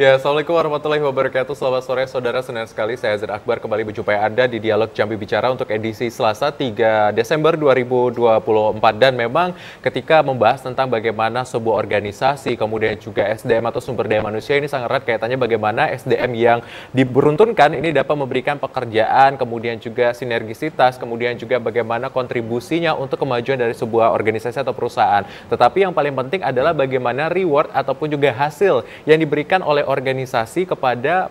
Ya, Assalamualaikum warahmatullahi wabarakatuh. Selamat sore saudara, senang sekali saya Azir Akbar kembali berjumpa Anda di Dialog Jambi Bicara untuk edisi Selasa 3 Desember 2024. Dan memang ketika membahas tentang bagaimana sebuah organisasi, kemudian juga SDM atau sumber daya manusia, ini sangat erat kaitannya bagaimana SDM yang diberuntunkan ini dapat memberikan pekerjaan, kemudian juga sinergisitas, kemudian juga bagaimana kontribusinya untuk kemajuan dari sebuah organisasi atau perusahaan. Tetapi yang paling penting adalah bagaimana reward ataupun juga hasil yang diberikan oleh organisasi kepada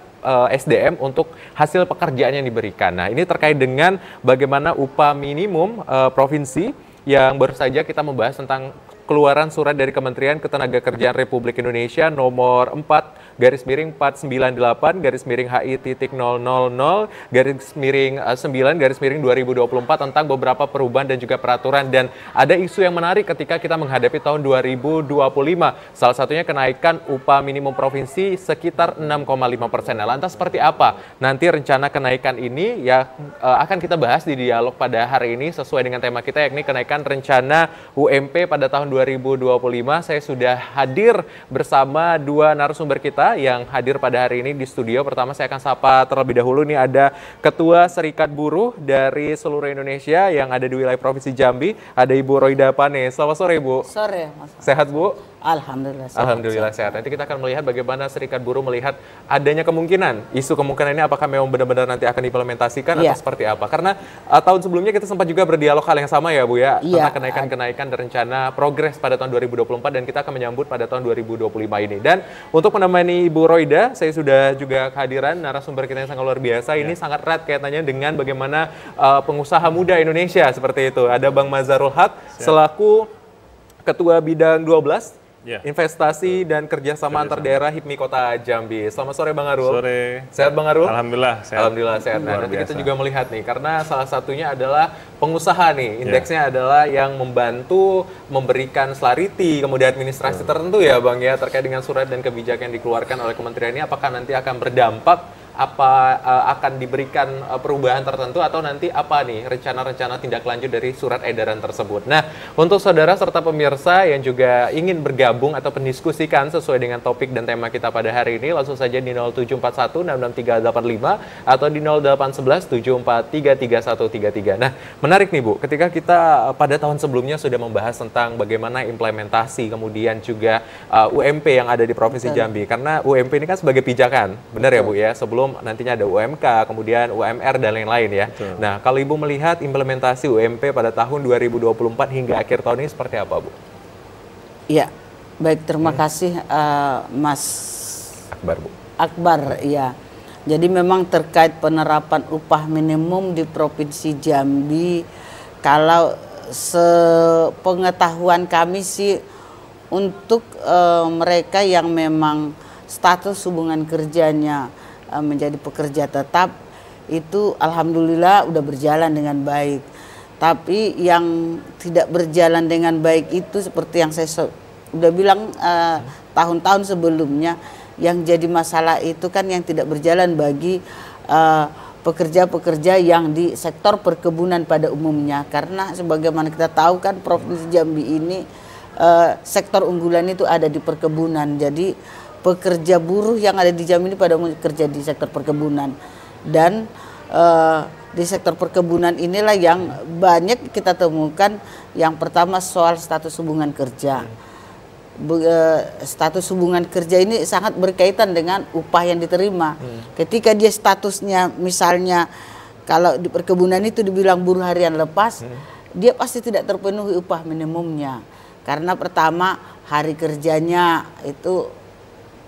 SDM untuk hasil pekerjaan yang diberikan. Nah, ini terkait dengan bagaimana upah minimum provinsi yang baru saja kita membahas tentang keluaran surat dari Kementerian Ketenagakerjaan Republik Indonesia nomor 4/HI-HI.000/9/2024 tentang beberapa perubahan dan juga peraturan, dan ada isu yang menarik ketika kita menghadapi tahun 2025. Salah satunya kenaikan upah minimum provinsi sekitar 6,5%. Nah, lantas seperti apa nanti rencana kenaikan ini ya akan kita bahas di dialog pada hari ini sesuai dengan tema kita, yakni kenaikan rencana UMP pada tahun 2025. Saya sudah hadir bersama dua narasumber kita yang hadir pada hari ini di studio. Pertama saya akan sapa terlebih dahulu, nih ada Ketua Serikat Buruh dari seluruh Indonesia yang ada di wilayah Provinsi Jambi, ada Ibu Roida Pane. Selamat sore Ibu. Sore Mas. Sehat Bu? Alhamdulillah sehat. Alhamdulillah sehat. Nanti kita akan melihat bagaimana Serikat Buruh melihat adanya kemungkinan, isu kemungkinan ini apakah memang benar-benar nanti akan diimplementasikan atau seperti apa. Karena tahun sebelumnya kita sempat juga berdialog hal yang sama ya Bu ya, tentang kenaikan-kenaikan dan rencana progres pada tahun 2024, dan kita akan menyambut pada tahun 2025 ini. Dan untuk menemani Ibu Roida, saya sudah juga kehadiran narasumber kita yang sangat luar biasa. Ini sangat erat kaitannya dengan bagaimana pengusaha muda Indonesia seperti itu. Ada Bang Mazharul Haq selaku Ketua Bidang 12 Investasi dan Kerjasama Antar Daerah HIPMI Kota Jambi. Selamat sore Bang Arul. Sore. Sehat Bang Arul? Alhamdulillah sehat. Alhamdulillah sehat. Nah, nanti kita juga melihat nih, karena salah satunya adalah pengusaha nih. Indeksnya adalah yang membantu memberikan clarity, kemudian administrasi tertentu ya Bang ya, terkait dengan surat dan kebijakan yang dikeluarkan oleh kementerian ini. Apakah nanti akan berdampak, akan diberikan perubahan tertentu, atau nanti apa nih rencana-rencana tindak lanjut dari surat edaran tersebut. Nah, untuk saudara serta pemirsa yang juga ingin bergabung atau mendiskusikan sesuai dengan topik dan tema kita pada hari ini, langsung saja di 0741-66385 atau di 0811-7433-133. Nah, menarik nih Bu, ketika kita pada tahun sebelumnya sudah membahas tentang bagaimana implementasi kemudian juga UMP yang ada di Provinsi Jambi, karena UMP ini kan sebagai pijakan, benar ya Bu ya, sebelum nantinya ada UMK, kemudian UMR dan lain-lain ya. Nah, kalau Ibu melihat implementasi UMP pada tahun 2024 hingga akhir tahun ini seperti apa Bu? Iya, baik, terima kasih Mas Akbar Bu. Akbar, ya. Jadi memang terkait penerapan upah minimum di Provinsi Jambi, kalau sepengetahuan kami sih untuk mereka yang memang status hubungan kerjanya menjadi pekerja tetap, itu alhamdulillah udah berjalan dengan baik. Tapi yang tidak berjalan dengan baik itu seperti yang saya udah bilang tahun-tahun sebelumnya, yang jadi masalah itu kan yang tidak berjalan bagi pekerja-pekerja yang di sektor perkebunan pada umumnya. Karena sebagaimana kita tahu kan Provinsi Jambi ini sektor unggulan itu ada di perkebunan. Jadi pekerja buruh yang ada di Jambi ini pada kerja di sektor perkebunan, dan di sektor perkebunan inilah yang banyak kita temukan. Yang pertama soal status hubungan kerja. Status hubungan kerja ini sangat berkaitan dengan upah yang diterima. Ketika dia statusnya misalnya kalau di perkebunan itu dibilang buruh harian lepas, dia pasti tidak terpenuhi upah minimumnya. Karena pertama hari kerjanya itu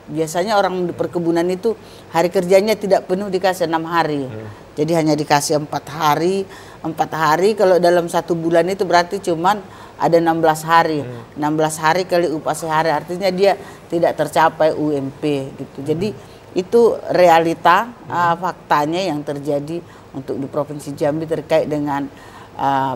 biasanya orang di perkebunan itu hari kerjanya tidak penuh, dikasih 6 hari. Jadi hanya dikasih 4 hari. 4 hari kalau dalam 1 bulan itu berarti cuman ada 16 hari. 16 hari kali upah sehari, artinya dia tidak tercapai UMP gitu. Jadi itu realita faktanya yang terjadi untuk di Provinsi Jambi terkait dengan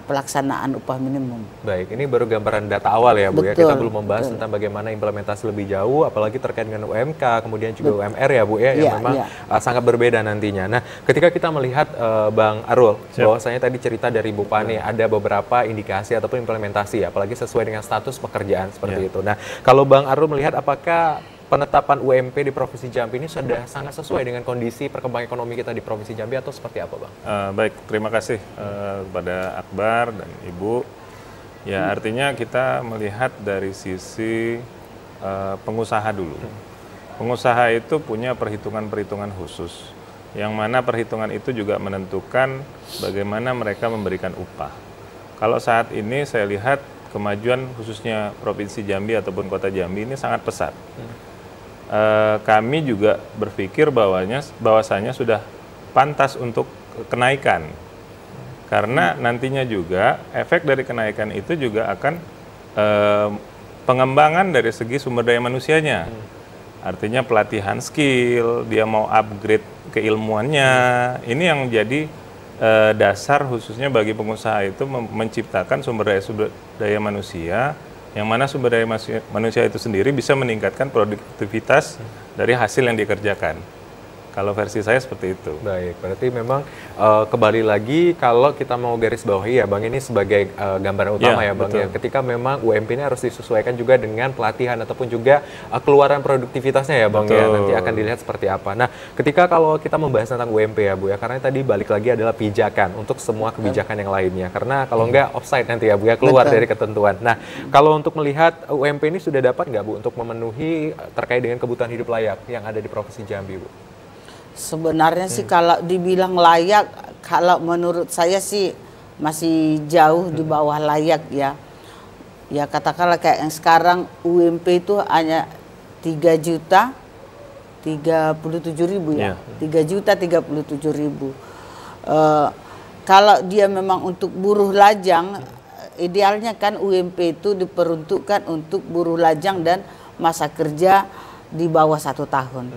pelaksanaan upah minimum. Baik, ini baru gambaran data awal ya Bu. Betul, ya. Kita belum membahas tentang bagaimana implementasi lebih jauh, apalagi terkait dengan UMK, kemudian juga UMR ya Bu ya, yang memang sangat berbeda nantinya. Nah, ketika kita melihat Bang Arul, bahwasanya tadi cerita dari Bu Pane, ada beberapa indikasi ataupun implementasi, apalagi sesuai dengan status pekerjaan seperti itu. Nah, kalau Bang Arul melihat apakah penetapan UMP di Provinsi Jambi ini sudah sangat sesuai dengan kondisi perkembangan ekonomi kita di Provinsi Jambi atau seperti apa, Bang? Baik, terima kasih kepada Akbar dan Ibu. Ya, artinya kita melihat dari sisi pengusaha dulu. Pengusaha itu punya perhitungan-perhitungan khusus, yang mana perhitungan itu juga menentukan bagaimana mereka memberikan upah. Kalau saat ini saya lihat kemajuan khususnya Provinsi Jambi ataupun Kota Jambi ini sangat pesat. Kami juga berpikir bahwasanya sudah pantas untuk kenaikan, karena nantinya juga efek dari kenaikan itu juga akan pengembangan dari segi sumber daya manusianya. Artinya pelatihan skill, dia mau upgrade keilmuannya, ini yang jadi dasar khususnya bagi pengusaha itu menciptakan sumber daya manusia, yang mana sumber daya manusia itu sendiri bisa meningkatkan produktivitas dari hasil yang dikerjakan. Kalau versi saya seperti itu. Baik, berarti memang kembali lagi kalau kita mau garis bawahi ya Bang, ini sebagai gambaran utama ya Bang, ya, ketika memang UMP ini harus disesuaikan juga dengan pelatihan ataupun juga keluaran produktivitasnya ya Bang, ya, nanti akan dilihat seperti apa. Nah, ketika kalau kita membahas tentang UMP ya Bu ya, karena tadi balik lagi adalah pijakan untuk semua kebijakan yang lainnya, karena kalau enggak offside nanti ya Bu ya, keluar dari ketentuan. Nah, kalau untuk melihat UMP ini sudah dapat nggak Bu untuk memenuhi terkait dengan kebutuhan hidup layak yang ada di Provinsi Jambi Bu? Sebenarnya sih kalau dibilang layak, kalau menurut saya sih masih jauh di bawah layak ya. Ya katakanlah kayak yang sekarang UMP itu hanya 3.037.000 ya. 3.037.000. Kalau dia memang untuk buruh lajang, idealnya kan UMP itu diperuntukkan untuk buruh lajang dan masa kerja di bawah 1 tahun.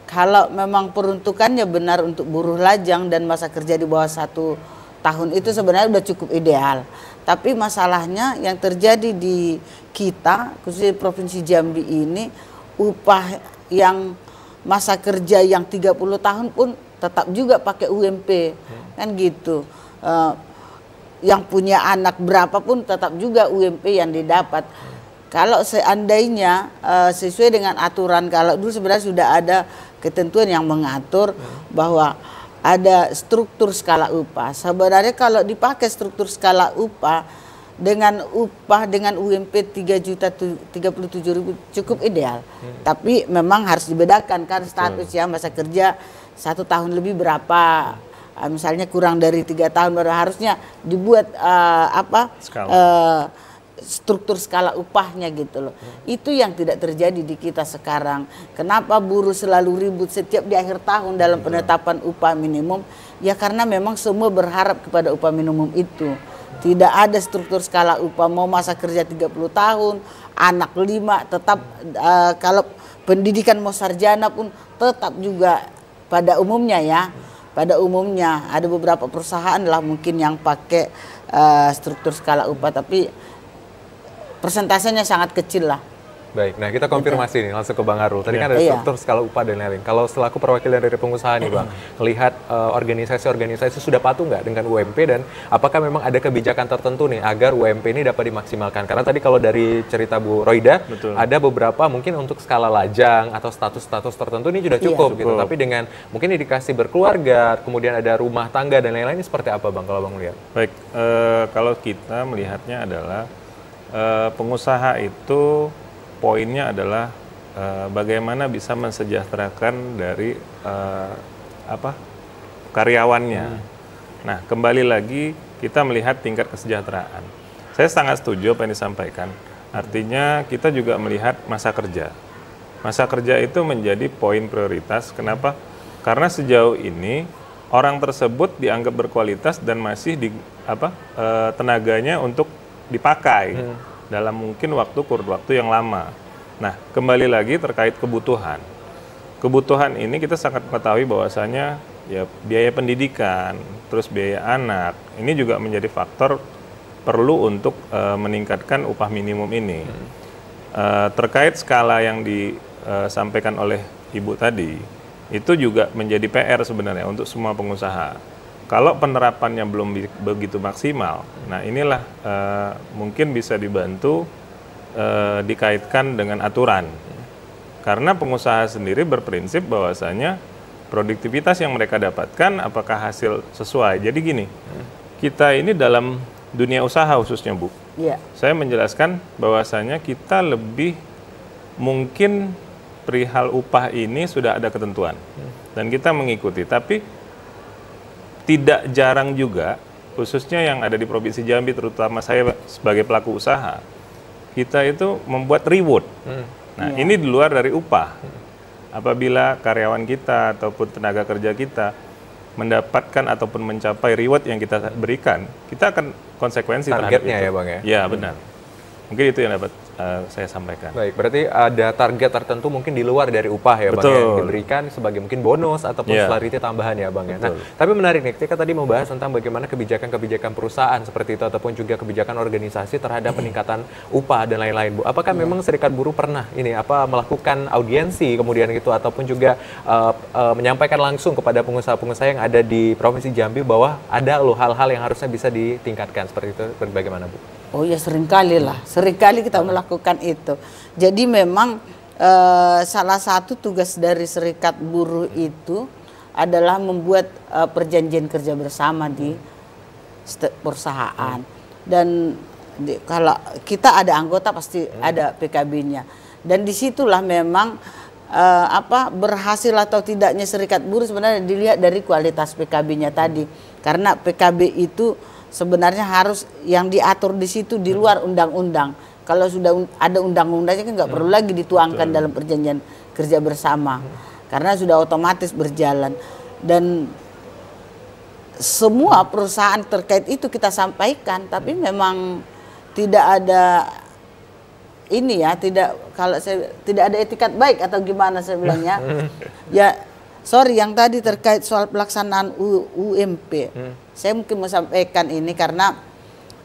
Kalau memang peruntukannya benar untuk buruh lajang dan masa kerja di bawah 1 tahun itu sebenarnya sudah cukup ideal. Tapi masalahnya yang terjadi di kita, khususnya di Provinsi Jambi ini, upah yang masa kerja yang 30 tahun pun tetap juga pakai UMP, kan gitu. Yang punya anak berapa pun tetap juga UMP yang didapat. Kalau seandainya sesuai dengan aturan, kalau dulu sebenarnya sudah ada ketentuan yang mengatur bahwa ada struktur skala upah. Sebenarnya kalau dipakai struktur skala upah dengan UMP 3.037.000 cukup ideal. Tapi memang harus dibedakan kan status ya, masa kerja 1 tahun lebih berapa. Misalnya kurang dari 3 tahun baru harusnya dibuat struktur skala upahnya gitu loh. Itu yang tidak terjadi di kita sekarang. Kenapa buruh selalu ribut setiap di akhir tahun dalam penetapan upah minimum? Ya karena memang semua berharap kepada upah minimum itu. Tidak ada struktur skala upah, mau masa kerja 30 tahun, anak 5, tetap kalau pendidikan mau sarjana pun tetap juga pada umumnya ya. Pada umumnya ada beberapa perusahaan lah mungkin yang pakai struktur skala upah, tapi persentasenya sangat kecil lah. Baik, nah kita konfirmasi nih langsung ke Bang Arul. Tadi kan ada struktur skala upah dan lain-lain. Kalau selaku perwakilan dari pengusaha nih Bang, melihat organisasi-organisasi sudah patuh nggak dengan UMP, dan apakah memang ada kebijakan tertentu nih agar UMP ini dapat dimaksimalkan? Karena tadi kalau dari cerita Bu Roida, ada beberapa mungkin untuk skala lajang atau status-status tertentu ini sudah cukup gitu. Tapi dengan mungkin indikasi berkeluarga, kemudian ada rumah tangga dan lain-lain, ini seperti apa Bang kalau Bang lihat? Baik, kalau kita melihatnya adalah pengusaha itu poinnya adalah bagaimana bisa mensejahterakan dari karyawannya. Nah, kembali lagi kita melihat tingkat kesejahteraan. Saya sangat setuju apa yang disampaikan. Artinya kita juga melihat masa kerja. Masa kerja itu menjadi poin prioritas. Kenapa? Karena sejauh ini orang tersebut dianggap berkualitas dan masih tenaganya untuk dipakai dalam mungkin kurun waktu yang lama. Nah, kembali lagi terkait kebutuhan. Kebutuhan ini kita sangat mengetahui bahwasanya ya biaya pendidikan, terus biaya anak, ini juga menjadi faktor perlu untuk meningkatkan upah minimum ini. Terkait skala yang disampaikan oleh Ibu tadi, itu juga menjadi PR sebenarnya untuk semua pengusaha. Kalau penerapannya belum begitu maksimal, nah inilah mungkin bisa dibantu dikaitkan dengan aturan. Karena pengusaha sendiri berprinsip bahwasanya produktivitas yang mereka dapatkan apakah hasil sesuai. Jadi gini, kita ini dalam dunia usaha khususnya Bu, saya menjelaskan bahwasanya kita lebih mungkin perihal upah ini sudah ada ketentuan dan kita mengikuti. Tapi tidak jarang juga, khususnya yang ada di Provinsi Jambi, terutama saya sebagai pelaku usaha, kita itu membuat reward. Nah, ini di luar dari upah. Apabila karyawan kita ataupun tenaga kerja kita mendapatkan ataupun mencapai reward yang kita berikan, kita akan konsekuensi targetnya terhadap itu. Ya Bang ya? Ya, benar. Mungkin itu yang dapat saya sampaikan. Baik, berarti ada target tertentu mungkin di luar dari upah ya Bang ya, yang diberikan sebagai mungkin bonus ataupun selariti tambahan ya Bang ya. Nah, tapi menarik nih, ketika tadi membahas tentang bagaimana kebijakan-kebijakan perusahaan seperti itu ataupun juga kebijakan organisasi terhadap peningkatan upah dan lain-lain Bu. Apakah memang Serikat Buruh pernah melakukan audiensi kemudian gitu ataupun juga menyampaikan langsung kepada pengusaha-pengusaha yang ada di Provinsi Jambi bahwa ada loh hal-hal yang harusnya bisa ditingkatkan seperti itu, bagaimana Bu? Oh ya, seringkali lah, seringkali kita melakukan itu. Jadi memang salah satu tugas dari Serikat Buruh itu adalah membuat perjanjian kerja bersama di perusahaan. Dan kalau kita ada anggota pasti ada PKB-nya. Dan disitulah memang berhasil atau tidaknya Serikat Buruh sebenarnya dilihat dari kualitas PKB-nya tadi. Karena PKB itu sebenarnya harus yang diatur di situ di luar undang-undang. Kalau sudah ada undang-undangnya kan nggak perlu lagi dituangkan dalam perjanjian kerja bersama, karena sudah otomatis berjalan. Dan semua perusahaan terkait itu kita sampaikan, tapi memang tidak ada tidak ada etikat baik atau gimana saya bilangnya. Ya, sorry, yang tadi terkait soal pelaksanaan UMP. Saya mungkin mau sampaikan ini karena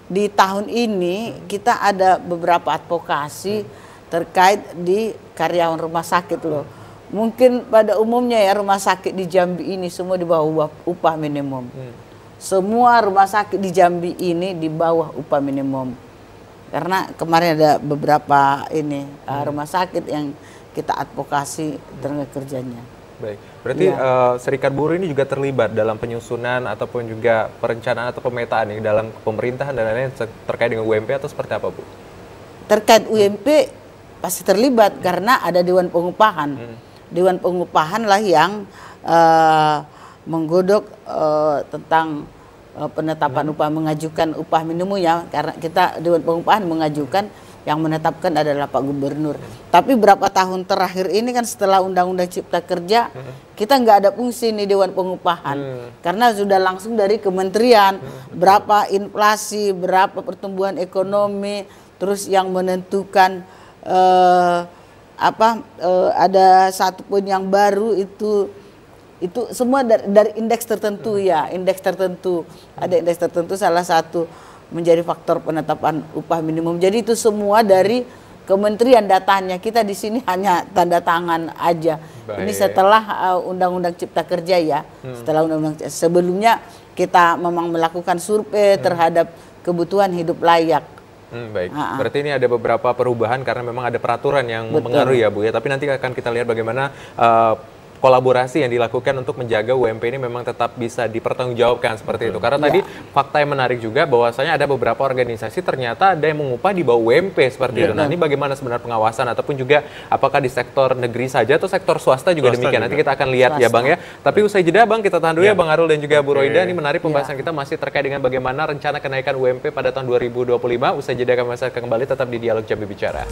di tahun ini kita ada beberapa advokasi terkait di karyawan rumah sakit loh. Mungkin pada umumnya ya rumah sakit di Jambi ini semua di bawah upah minimum. Semua rumah sakit di Jambi ini di bawah upah minimum. Karena kemarin ada beberapa rumah sakit yang kita advokasi tenaga kerjanya. Baik, berarti Serikat Buruh ini juga terlibat dalam penyusunan ataupun juga perencanaan atau pemetaan dalam pemerintahan dan lain-lain terkait dengan UMP atau seperti apa Bu? Terkait UMP pasti terlibat karena ada Dewan Pengupahan. Dewan Pengupahan lah yang menggodok tentang penetapan upah, mengajukan upah minimum ya, karena kita Dewan Pengupahan mengajukan, yang menetapkan adalah Pak Gubernur. Tapi berapa tahun terakhir ini kan setelah Undang-Undang Cipta Kerja, kita nggak ada fungsi nih Dewan Pengupahan. Karena sudah langsung dari kementerian, berapa inflasi, berapa pertumbuhan ekonomi, terus yang menentukan ada satu pun yang baru itu semua dari indeks tertentu ya, indeks tertentu. Ada indeks tertentu, salah satu menjadi faktor penetapan upah minimum. Jadi itu semua dari kementerian datanya. Kita di sini hanya tanda tangan aja. Baik. Ini setelah Undang-Undang Cipta Kerja ya. Setelah Undang-Undang, sebelumnya kita memang melakukan survei terhadap kebutuhan hidup layak. Baik, berarti ini ada beberapa perubahan karena memang ada peraturan yang mempengaruhi ya Bu ya. Tapi nanti akan kita lihat bagaimana kolaborasi yang dilakukan untuk menjaga UMP ini memang tetap bisa dipertanggungjawabkan seperti itu. Karena tadi fakta yang menarik juga bahwasanya ada beberapa organisasi ternyata ada yang mengupah di bawah UMP seperti itu. Nah, ini bagaimana sebenarnya pengawasan ataupun juga apakah di sektor negeri saja atau sektor swasta juga demikian. Nanti kita akan lihat ya Bang ya. Tapi usai jeda Bang, kita tahan dulu ya Bang Arul dan juga Bu Roida. Ini menarik pembahasan kita masih terkait dengan bagaimana rencana kenaikan UMP pada tahun 2025. Usai jeda kami masih akan kembali tetap di Dialog Jambi Bicara.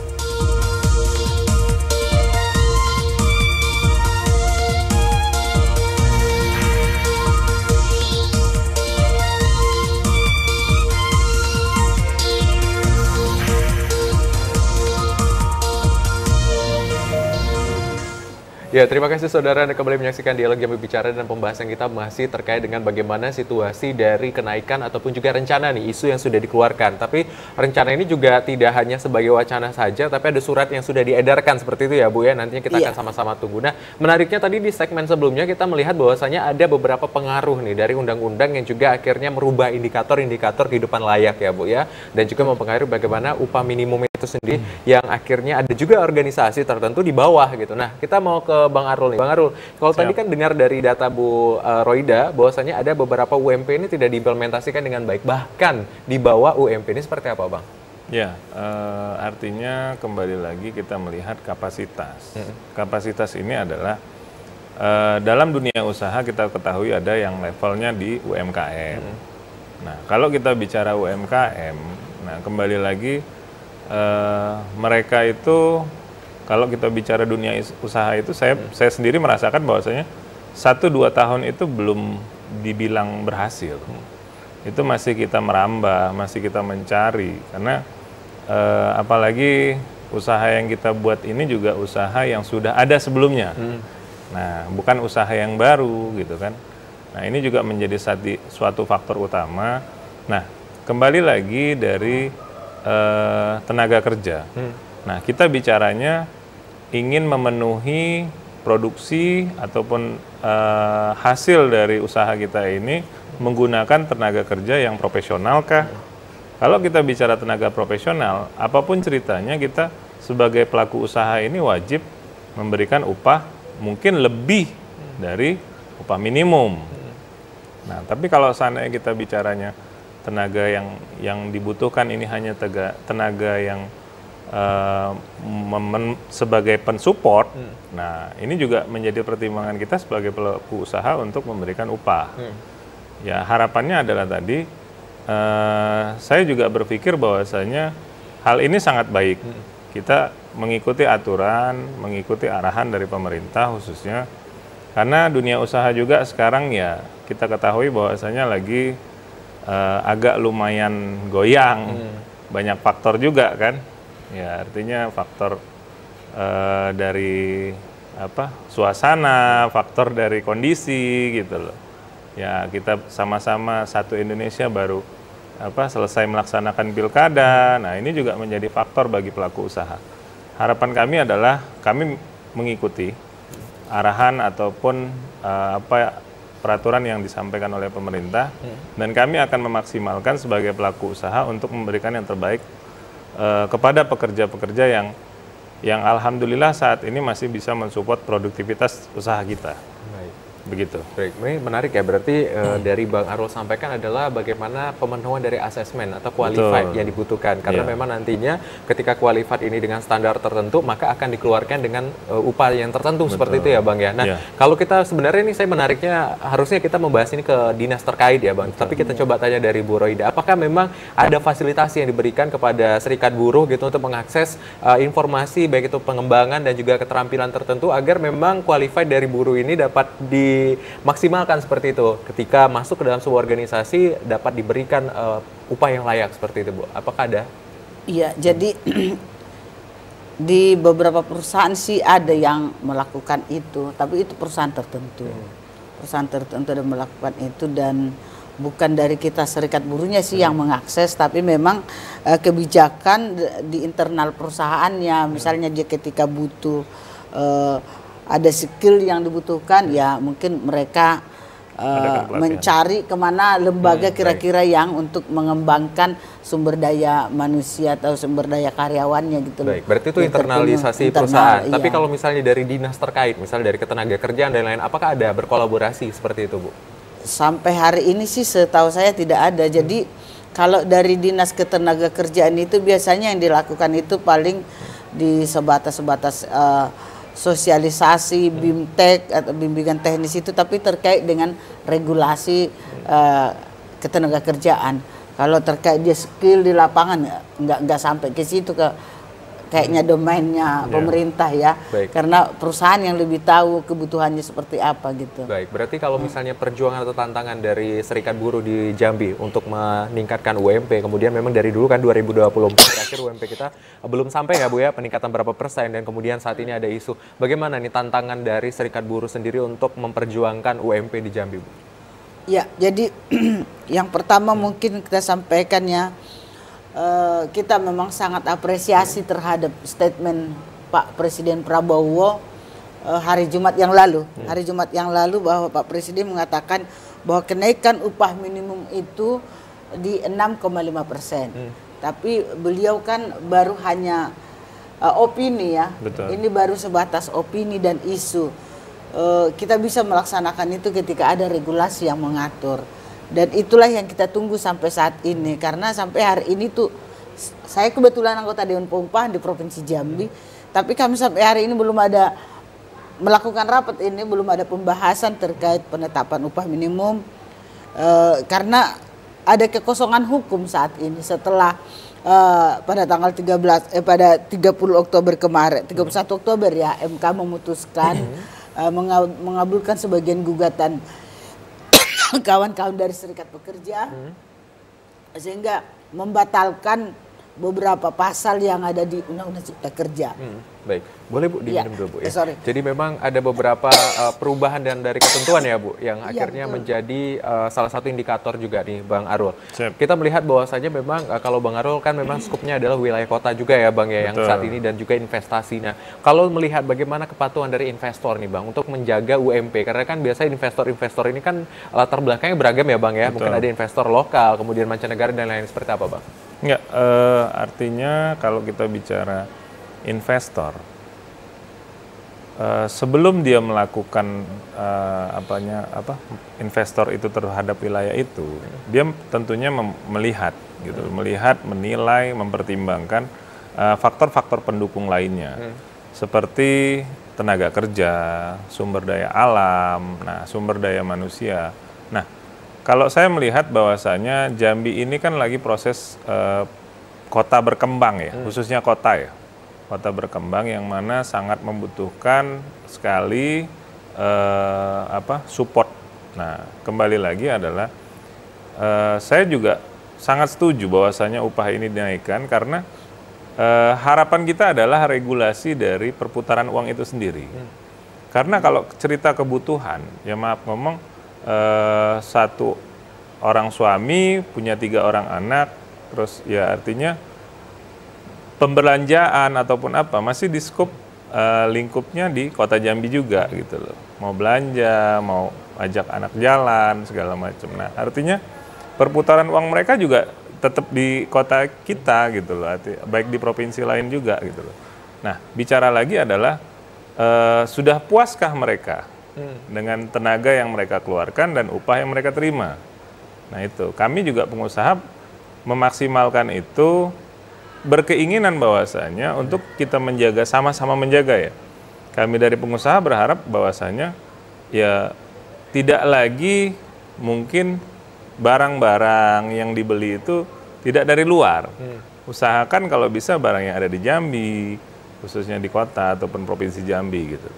Ya, terima kasih saudara Anda kembali menyaksikan Dialog Jambi Bicara, dan pembahasan kita masih terkait dengan bagaimana situasi dari kenaikan ataupun juga rencana nih isu yang sudah dikeluarkan. Tapi rencana ini juga tidak hanya sebagai wacana saja, tapi ada surat yang sudah diedarkan seperti itu ya Bu ya. Nantinya kita akan sama-sama tunggu. Nah, menariknya tadi di segmen sebelumnya kita melihat bahwasanya ada beberapa pengaruh nih dari undang-undang yang juga akhirnya merubah indikator-indikator kehidupan layak ya Bu ya. Dan juga mempengaruhi bagaimana upah minimum itu sendiri yang akhirnya ada juga organisasi tertentu di bawah gitu. Nah, kita mau ke Bang Arul nih. Bang Arul, kalau tadi kan dengar dari data Bu Roida bahwasanya ada beberapa UMP ini tidak diimplementasikan dengan baik, bahkan di bawah UMP ini seperti apa Bang? Ya, artinya kembali lagi kita melihat kapasitas. Kapasitas ini adalah dalam dunia usaha kita ketahui ada yang levelnya di UMKM. Nah, kalau kita bicara UMKM, nah kembali lagi mereka itu, kalau kita bicara dunia usaha itu, saya sendiri merasakan bahwasanya 1-2 tahun itu belum dibilang berhasil. Itu masih kita merambah, masih kita mencari, karena apalagi usaha yang kita buat ini juga usaha yang sudah ada sebelumnya. Nah, bukan usaha yang baru gitu kan. Nah, ini juga menjadi suatu faktor utama. Nah, kembali lagi dari tenaga kerja. Nah, kita bicaranya ingin memenuhi produksi ataupun hasil dari usaha kita ini menggunakan tenaga kerja yang profesional kah? Kalau kita bicara tenaga profesional, apapun ceritanya kita sebagai pelaku usaha ini wajib memberikan upah mungkin lebih dari upah minimum. Nah, tapi kalau seandainya kita bicaranya tenaga yang dibutuhkan ini hanya tenaga yang sebagai pensupport, nah ini juga menjadi pertimbangan kita sebagai pelaku usaha untuk memberikan upah. Ya, harapannya adalah tadi, saya juga berpikir bahwasanya hal ini sangat baik. Kita mengikuti aturan, mengikuti arahan dari pemerintah khususnya, karena dunia usaha juga sekarang ya kita ketahui bahwasanya lagi agak lumayan goyang, banyak faktor juga kan. Ya, artinya faktor dari suasana, faktor dari kondisi gitu loh. Ya, kita sama-sama satu Indonesia baru selesai melaksanakan pilkada. Nah, ini juga menjadi faktor bagi pelaku usaha. Harapan kami adalah kami mengikuti arahan ataupun peraturan yang disampaikan oleh pemerintah, dan kami akan memaksimalkan sebagai pelaku usaha untuk memberikan yang terbaik kepada pekerja-pekerja yang alhamdulillah saat ini masih bisa mensupport produktivitas usaha kita. Begitu. Baik, ini menarik ya, berarti dari Bang Arul sampaikan adalah bagaimana pemenuhan dari asesmen atau qualified yang dibutuhkan, karena memang nantinya ketika qualified ini dengan standar tertentu maka akan dikeluarkan dengan upah yang tertentu. Seperti itu ya Bang ya. Nah, kalau kita sebenarnya ini saya menariknya harusnya kita membahas ini ke dinas terkait ya Bang, tapi kita coba tanya dari Bu Roida, apakah memang ada fasilitasi yang diberikan kepada serikat buruh gitu untuk mengakses informasi baik itu pengembangan dan juga keterampilan tertentu agar memang qualified dari buruh ini dapat dimaksimalkan seperti itu, ketika masuk ke dalam sebuah organisasi dapat diberikan upah yang layak seperti itu Bu? Apakah ada? Iya, jadi di beberapa perusahaan sih ada yang melakukan itu, tapi itu perusahaan tertentu. Perusahaan tertentu ada melakukan itu, dan bukan dari kita serikat buruhnya sih yang mengakses, tapi memang kebijakan di internal perusahaannya. Misalnya dia ketika butuh ada skill yang dibutuhkan, ya mungkin mereka mencari kemana lembaga kira-kira yang untuk mengembangkan sumber daya manusia atau sumber daya karyawannya gitu. Baik, berarti itu internalisasi perusahaan. Iya. Tapi kalau misalnya dari dinas terkait, misalnya dari ketenaga kerjaan dan lain-lain, apakah ada berkolaborasi seperti itu Bu? Sampai hari ini sih setahu saya tidak ada. Jadi kalau dari dinas ketenaga kerjaan itu biasanya yang dilakukan itu paling di sebatas-sebatas sosialisasi, BIMTEK atau bimbingan teknis itu, tapi terkait dengan regulasi ketenaga kerjaan. Kalau terkait dia skill di lapangan nggak sampai ke situ, kayaknya domainnya pemerintah ya. Baik. Karena perusahaan yang lebih tahu kebutuhannya seperti apa gitu. Baik, berarti kalau misalnya perjuangan atau tantangan dari Serikat Buruh di Jambi untuk meningkatkan UMP, kemudian memang dari dulu kan 2024 terakhir UMP kita belum sampai ya Bu ya, peningkatan berapa persen, dan kemudian saat ini ada isu. Bagaimana nih tantangan dari Serikat Buruh sendiri untuk memperjuangkan UMP di Jambi, Bu? Ya, jadi yang pertama mungkin kita sampaikan ya, kita memang sangat apresiasi terhadap statement Pak Presiden Prabowo hari Jumat yang lalu. Hari Jumat yang lalu bahwa Pak Presiden mengatakan bahwa kenaikan upah minimum itu di 6,5%. Tapi beliau kan baru hanya opini ya. Betul. Ini baru sebatas opini dan isu. Kita bisa melaksanakan itu ketika ada regulasi yang mengatur. Dan itulah yang kita tunggu sampai saat ini, karena sampai hari ini tuh saya kebetulan anggota Dewan Pengupahan di Provinsi Jambi, tapi kami sampai hari ini belum ada melakukan rapat ini, belum ada pembahasan terkait penetapan upah minimum, karena ada kekosongan hukum saat ini setelah pada tanggal 30 Oktober kemarin, 31 Oktober ya, MK memutuskan mengabulkan sebagian gugatan kawan-kawan dari serikat pekerja, sehingga membatalkan beberapa pasal yang ada di Undang-Undang Cipta Kerja. Baik, boleh Bu diminum dulu Bu ya. Sorry. Jadi memang ada beberapa perubahan dan dari ketentuan ya Bu, yang akhirnya betul. menjadi salah satu indikator juga nih Bang Arul. Siap. Kita melihat bahwasanya memang kalau Bang Arul kan memang skupnya adalah wilayah kota juga ya Bang ya, yang Betul. saat ini dan juga investasinya. Kalau melihat bagaimana kepatuhan dari investor nih Bang untuk menjaga UMP, karena kan biasanya investor-investor ini kan latar belakangnya beragam ya Bang ya. Betul. Mungkin ada investor lokal, kemudian mancanegara dan lain seperti apa Bang? Enggak, artinya kalau kita bicara investor, sebelum dia melakukan investor itu terhadap wilayah itu, dia tentunya melihat, gitu, melihat, menilai, mempertimbangkan faktor-faktor pendukung lainnya, seperti tenaga kerja, sumber daya alam, sumber daya manusia. Nah, kalau saya melihat bahwasanya Jambi ini kan lagi proses kota berkembang ya, khususnya kota ya. Kota berkembang yang mana sangat membutuhkan sekali support. Nah, kembali lagi adalah saya juga sangat setuju bahwasanya upah ini dinaikkan karena harapan kita adalah regulasi dari perputaran uang itu sendiri. Karena kalau cerita kebutuhan, ya maaf ngomong, satu orang suami punya 3 orang anak, terus ya artinya pembelanjaan ataupun apa masih di skop lingkupnya di Kota Jambi juga gitu loh. Mau belanja, mau ajak anak jalan segala macam. Nah, artinya perputaran uang mereka juga tetap di kota kita gitu loh, baik di provinsi lain juga gitu loh. Nah, bicara lagi adalah sudah puaskah mereka dengan tenaga yang mereka keluarkan dan upah yang mereka terima. Nah, itu kami juga pengusaha memaksimalkan itu, berkeinginan bahwasanya untuk kita menjaga, sama-sama menjaga ya. Kami dari pengusaha berharap bahwasanya ya tidak lagi mungkin barang-barang yang dibeli itu tidak dari luar. Usahakan kalau bisa barang yang ada di Jambi, khususnya di kota ataupun provinsi Jambi gitu.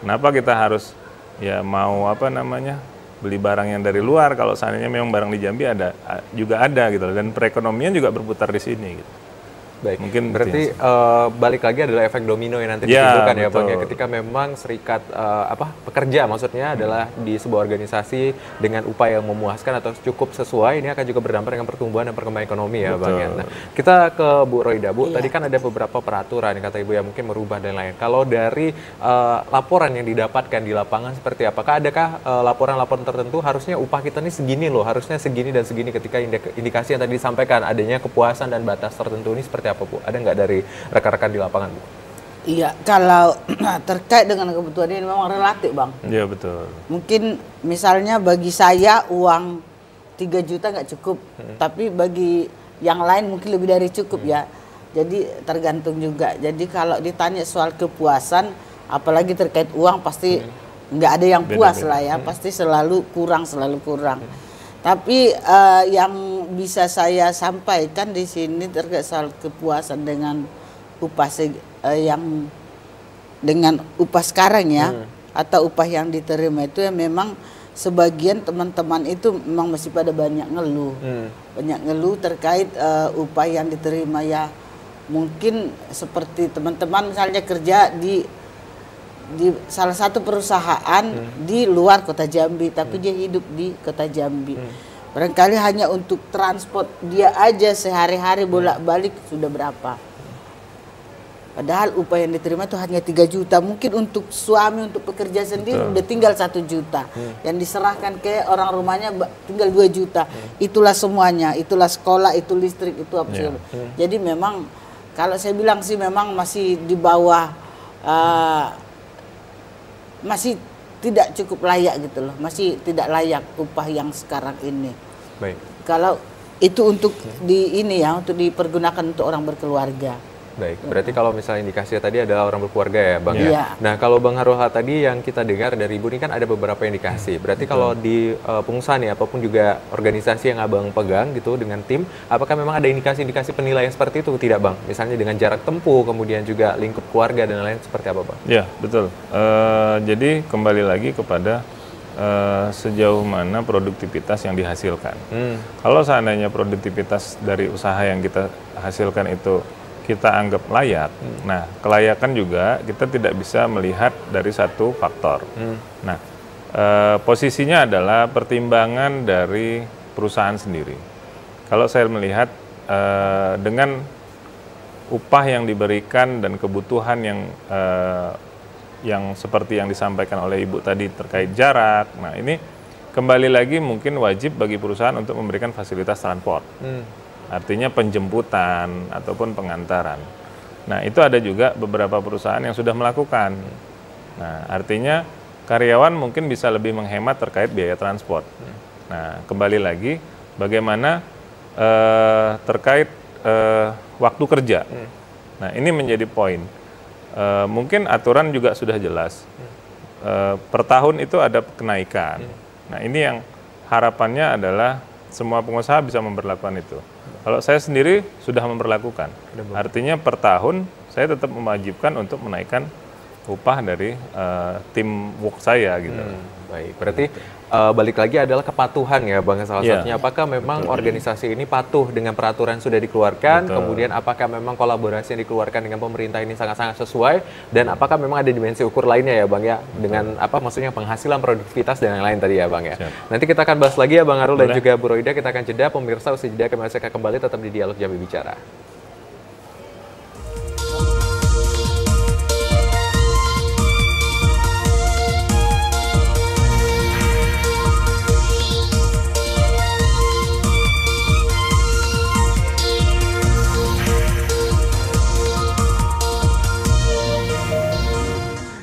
Kenapa kita harus ya mau beli barang yang dari luar kalau seandainya memang barang di Jambi juga ada gitu, dan perekonomian juga berputar di sini gitu. Baik, mungkin berarti balik lagi adalah efek domino yang nanti ditimbulkan ya Bang ya, ketika memang serikat pekerja maksudnya adalah di sebuah organisasi dengan upaya yang memuaskan atau cukup sesuai, ini akan juga berdampak dengan pertumbuhan dan perkembangan ekonomi ya Bang ya. Nah, kita ke Bu Roida, Bu, tadi kan ada beberapa peraturan kata Ibu yang mungkin merubah dan lain. Kalau dari laporan yang didapatkan di lapangan seperti apakah adakah laporan-laporan tertentu harusnya upah kita ini segini loh, harusnya segini dan segini, ketika indikasi yang tadi disampaikan adanya kepuasan dan batas tertentu ini seperti apa Bu? Ada nggak dari rekan-rekan di lapangan Bu? Iya, kalau terkait dengan kebutuhan ini memang relatif Bang. Iya betul. Mungkin misalnya bagi saya uang 3 juta nggak cukup, tapi bagi yang lain mungkin lebih dari cukup ya. Jadi tergantung juga. Jadi kalau ditanya soal kepuasan, apalagi terkait uang pasti nggak ada yang puas lah ya, pasti selalu kurang. Tapi yang bisa saya sampaikan di sini terkait soal kepuasan dengan yang dengan upah sekarang ya, atau upah yang diterima itu ya memang sebagian teman-teman itu memang masih pada banyak ngeluh. Banyak ngeluh terkait upah yang diterima ya. Mungkin seperti teman-teman misalnya kerja di salah satu perusahaan di luar kota Jambi, tapi dia hidup di kota Jambi. Barangkali hanya untuk transport dia aja sehari-hari bolak-balik sudah berapa. Padahal upah yang diterima itu hanya 3 juta. Mungkin untuk suami, untuk pekerja sendiri udah tinggal 1 juta. Yang diserahkan ke orang rumahnya tinggal 2 juta. Itulah semuanya, itulah sekolah, itu listrik, itu apa sih. Jadi memang kalau saya bilang sih memang masih di bawah, masih tidak cukup layak gitu loh. Masih tidak layak upah yang sekarang ini. Baik. Kalau itu untuk untuk dipergunakan untuk orang berkeluarga. Baik, berarti kalau misalnya indikasinya tadi adalah orang berkeluarga ya Bang ya? Iya. Nah kalau Bang Harulha tadi yang kita dengar dari Ibu ini kan ada beberapa indikasi. Berarti kalau di pengusaha nih, apapun juga organisasi yang Abang pegang gitu dengan tim, apakah memang ada indikasi-indikasi penilaian seperti itu tidak Bang? Misalnya dengan jarak tempuh, kemudian juga lingkup keluarga dan lain-lain seperti apa Bang? Ya, betul. Jadi kembali lagi kepada sejauh mana produktivitas yang dihasilkan. Kalau seandainya produktivitas dari usaha yang kita hasilkan itu kita anggap layak, nah kelayakan juga kita tidak bisa melihat dari satu faktor. Nah, posisinya adalah pertimbangan dari perusahaan sendiri. Kalau saya melihat dengan upah yang diberikan dan kebutuhan yang seperti yang disampaikan oleh Ibu tadi terkait jarak, nah ini kembali lagi mungkin wajib bagi perusahaan untuk memberikan fasilitas transport. Artinya penjemputan ataupun pengantaran. Nah itu ada juga beberapa perusahaan yang sudah melakukan. Nah artinya karyawan mungkin bisa lebih menghemat terkait biaya transport. Nah kembali lagi bagaimana terkait waktu kerja. Nah ini menjadi poin. Mungkin aturan juga sudah jelas. Per tahun itu ada kenaikan. Nah ini yang harapannya adalah semua pengusaha bisa memperlakukan itu. Kalau saya sendiri sudah memperlakukan, artinya per tahun saya tetap mewajibkan untuk menaikkan upah dari tim work saya gitu. Baik, berarti balik lagi adalah kepatuhan ya Bang salah satunya. Apakah memang organisasi ini patuh dengan peraturan yang sudah dikeluarkan, kemudian apakah memang kolaborasi yang dikeluarkan dengan pemerintah ini sangat-sangat sesuai, dan apakah memang ada dimensi ukur lainnya ya Bang ya, dengan maksudnya penghasilan, produktivitas dan lain-lain tadi ya Bang ya. Nanti kita akan bahas lagi ya Bang Harul dan juga Bu Roida, kita akan jeda, pemirsa usai jeda kami akan kembali tetap di Dialog Jambi Bicara.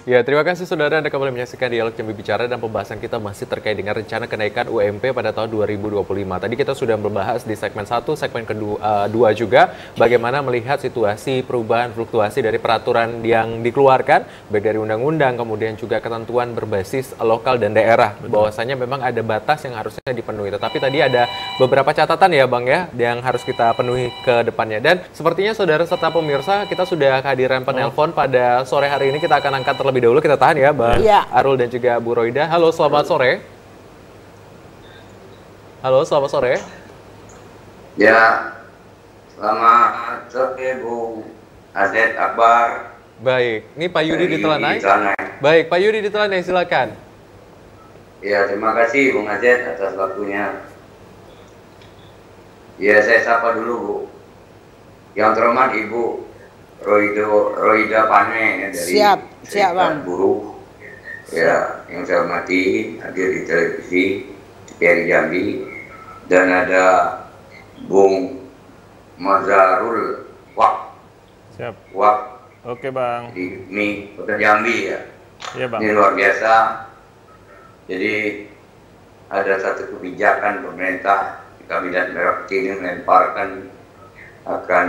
Ya, terima kasih saudara Anda kembali menyaksikan Dialog Jambi Bicara dan pembahasan kita masih terkait dengan rencana kenaikan UMP pada tahun 2025. Tadi kita sudah membahas di segmen 1, segmen kedua juga bagaimana melihat situasi perubahan fluktuasi dari peraturan yang dikeluarkan baik dari undang-undang kemudian juga ketentuan berbasis lokal dan daerah. Bahwasanya memang ada batas yang harusnya dipenuhi. Tetapi tadi ada beberapa catatan ya Bang ya yang harus kita penuhi ke depannya. Dan sepertinya saudara serta pemirsa kita sudah kehadiran penelpon pada sore hari ini, kita akan angkat terlebih dahulu, kita tahan ya Bang Arul dan juga Bu Roida. Halo, selamat sore. Halo, selamat sore. Ya, selamat sore Bu Azed Akbar. Baik, ini Pak Yudi di Telanai. Baik, Pak Yudi di Telanai, silakan. Ya, terima kasih Bung Azed atas waktunya. Ya, saya sapa dulu Bu. Yang terhormat Ibu Roida Pane dari siap Bang. Buruh. Ya, yang saya hormati hadir di televisi TVRI Jambi, dan ada Bung Mazharul Wak. Siap. Wak. Oke Bang. Ini Kota Jambi ya. Iya Bang. Ini luar biasa. Jadi ada satu kebijakan pemerintah di Kabinet Merah Putih ini melemparkan akan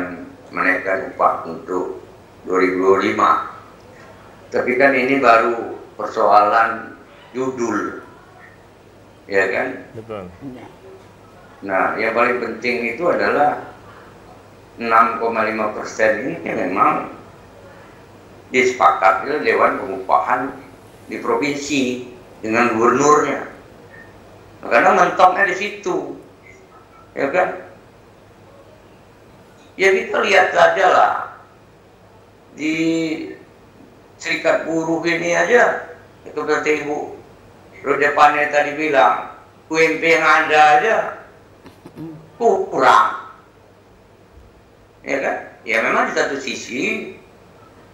menaikkan upah untuk 2025. Tapi kan ini baru persoalan judul, ya kan? Betul. Nah, yang paling penting itu adalah 6,5% ini memang disepakati oleh Dewan Pengupahan di provinsi dengan gubernurnya. Karena mentoknya di situ, ya kan? Ya kita lihat saja lah di Serikat Buruh ini aja, seperti Ibu Roida Pane tadi bilang, UMP yang ada aja kurang, ya kan? Ya memang di satu sisi,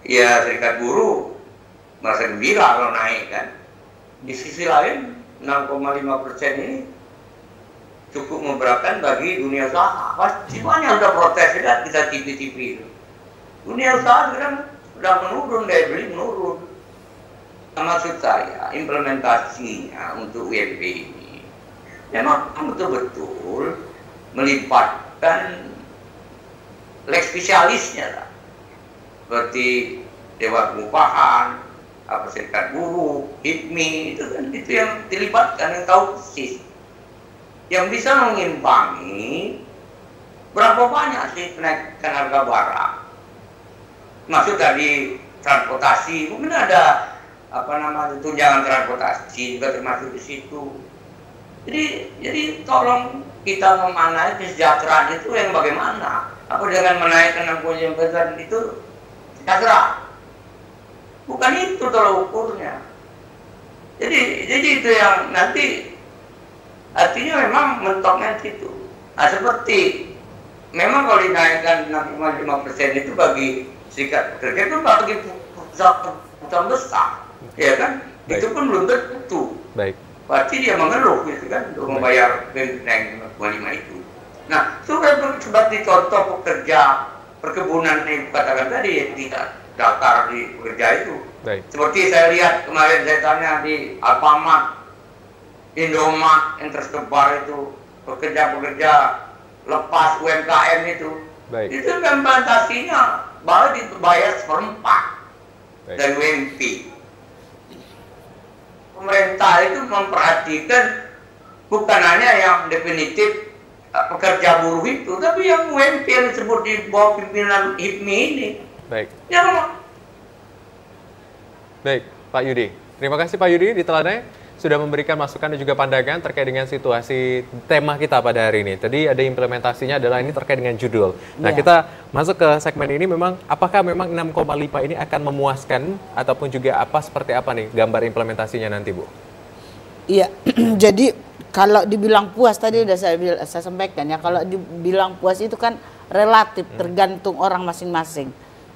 ya Serikat Buruh merasa gembira kalau naik kan. Di sisi lain 6,5% ini cukup memberatkan bagi dunia usaha. Pasti banyak udah protes ya kita TV-TV itu. Dunia usaha sekarang sudah menurun, daya beli menurun. Maksud saya implementasinya untuk UMP ini memang betul-betul melibatkan leg spesialisnya lah, seperti Dewan Pengupahan, Serikat Buruh, HIPMI, itu yang dilibatkan, yang tahu persis, yang bisa mengimbangi berapa banyak sih kenaikan harga barang. Masuk dari transportasi, mungkin ada tunjangan transportasi juga termasuk di situ. Jadi tolong kita memanai kesejahteraan itu yang bagaimana? Apa dengan menaikkan 65% itu sejahtera? Bukan itu tolak ukurnya. Jadi itu yang nanti artinya memang mentoknya itu. Nah, seperti memang kalau dinaikkan 6,5% itu bagi serikat pekerja itu bagi perusahaan besar, ya kan? Baik. Itu pun belum tentu. Baik. Berarti dia mengeluh gitu kan untuk membayar naik 5 itu. Nah, seperti contoh pekerja perkebunan yang katakan tadi tidak daftar di pekerja itu. Baik. Seperti saya lihat kemarin saya tanya di Alfamart, Indomart yang tersebar itu pekerja-pekerja lepas UMKM itu. Baik. Itu implementasinya baru dibayar 1/4 dari UMP. Pemerintah itu memperhatikan bukan hanya yang definitif pekerja buruh itu, tapi yang UMP yang disebut di bawah pimpinan HIPMI ini. Baik. Ya, Baik, Pak Yudi. Terima kasih Pak Yudi ditelanai sudah memberikan masukan dan juga pandangan terkait dengan situasi tema kita pada hari ini. Tadi ada implementasinya adalah ini terkait dengan judul. Nah, kita masuk ke segmen ini memang apakah memang 6,5 ini akan memuaskan ataupun juga seperti apa nih gambar implementasinya nanti, Bu? Iya, jadi kalau dibilang puas tadi udah saya sampaikan ya, kalau dibilang puas itu kan relatif tergantung orang masing-masing.